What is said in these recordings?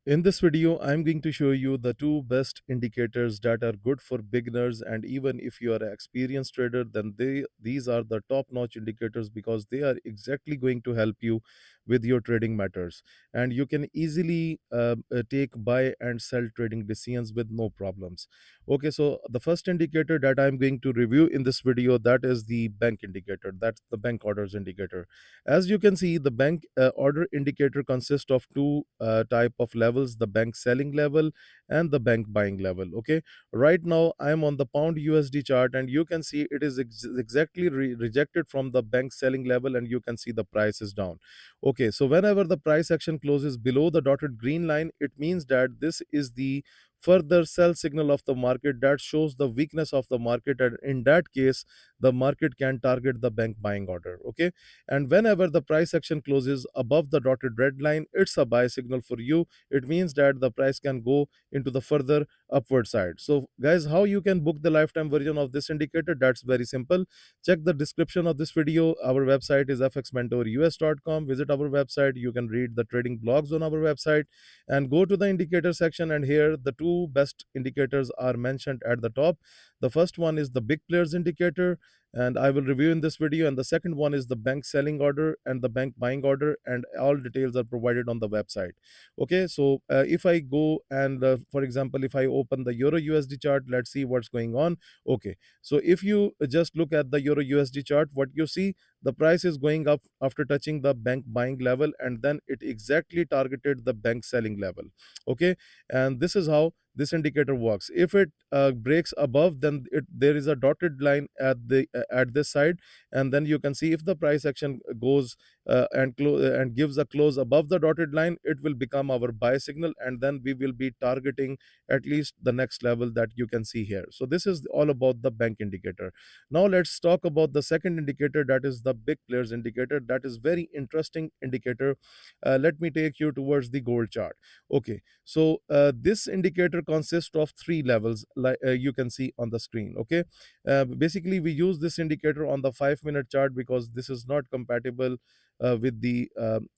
In this video, I'm going to show you the two best indicators that are good for beginners, and even if you are an experienced trader, then these are the top-notch indicators because they are exactly going to help you with your trading matters, and you can easily take buy and sell trading decisions with no problems. Okay, so the first indicator that I'm going to review in this video, that is the bank indicator. That's the bank orders indicator. As you can see, the bank order indicator consists of two type of levels: the bank selling level and the bank buying level. Okay, right now I am on the pound USD chart, and you can see it is exactly rejected from the bank selling level, and you can see the price is down. Okay, so whenever the price action closes below the dotted green line, it means that this is the further sell signal of the market that shows the weakness of the market, and in that case the market can target the bank buying order. Okay, and whenever the price action closes above the dotted red line, it's a buy signal for you. It means that the price can go into the further upward side. So guys, how you can book the lifetime version of this indicator? That's very simple. Check the description of this video. Our website is fxmentorus.com. Visit our website. You can read the trading blogs on our website and go to the indicator section, and here the two best indicators are mentioned at the top. The first one is the big players indicator, and I will review in this video. And the second one is the bank selling order and the bank buying order, and all details are provided on the website. Okay, so if I go and for example, if I open the Euro USD chart, let's see what's going on. Okay, so if you just look at the Euro USD chart, what you see, the price is going up after touching the bank buying level, and then it exactly targeted the bank selling level. Okay, and this is how this indicator works. If it breaks above, then there is a dotted line at this side, and then you can see if the price action goes and gives a close above the dotted line, it will become our buy signal, and then we will be targeting at least the next level that you can see here. So this is all about the bank indicator. Now let's talk about the second indicator, that is the big players indicator. That is very interesting indicator. Let me take you towards the gold chart. Okay, so this indicator consists of three levels, like you can see on the screen. Okay, basically we use this indicator on the 5-minute chart because this is not compatible with the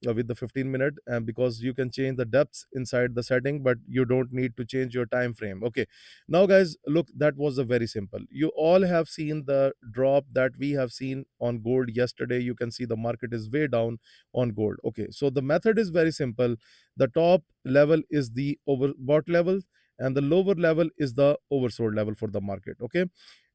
15-minute, and because you can change the depths inside the setting, but you don't need to change your time frame. Okay, now guys, look, that was a very simple. You all have seen the drop that we have seen on gold yesterday. You can see the market is way down on gold. Okay, so the method is very simple. The top level is the overbought level, and the lower level is the oversold level for the market. Okay,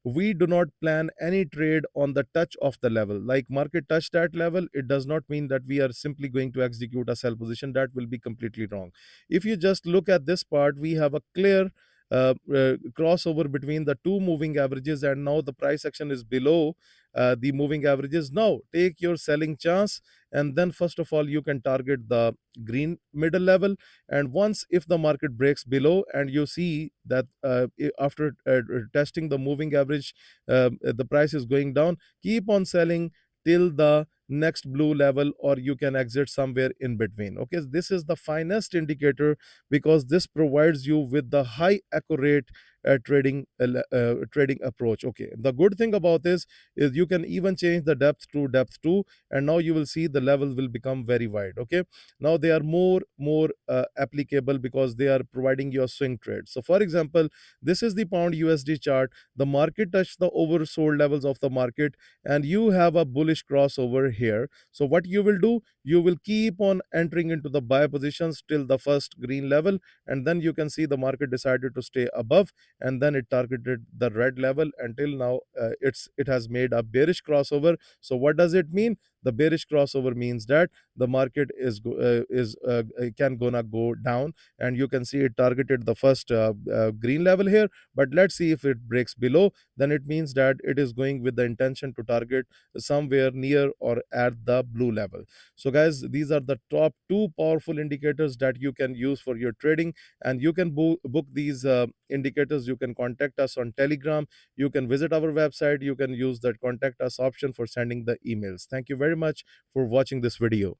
we do not plan any trade on the touch of the level. Like market touch that level, it does not mean that we are simply going to execute a sell position. That will be completely wrong. If you just look at this part, we have a clear crossover between the two moving averages, and now the price action is below the moving averages. Now take your selling chance, and then first of all you can target the green middle level. And once if the market breaks below, and you see that after testing the moving average, the price is going down, keep on selling till the next blue level, or you can exit somewhere in between. Okay, this is the finest indicator because this provides you with the high accurate trading approach. Okay, the good thing about this is you can even change the depth to depth 2, and now you will see the level will become very wide. Okay, now they are more applicable because they are providing you a swing trade. So for example, this is the pound USD chart. The market touched the oversold levels of the market, and you have a bullish crossover here. So what you will do, you will keep on entering into the buy positions till the first green level, and then you can see the market decided to stay above, and then it targeted the red level until now. It has made a bearish crossover. So what does it mean? The bearish crossover means that the market can gonna go down, and you can see it targeted the first green level here. But let's see, if it breaks below, then it means that it is going with the intention to target somewhere near or at the blue level. So guys, these are the top two powerful indicators that you can use for your trading, and you can book these indicators. You can contact us on Telegram, you can visit our website, you can use that contact us option for sending the emails. Thank you very much for watching this video.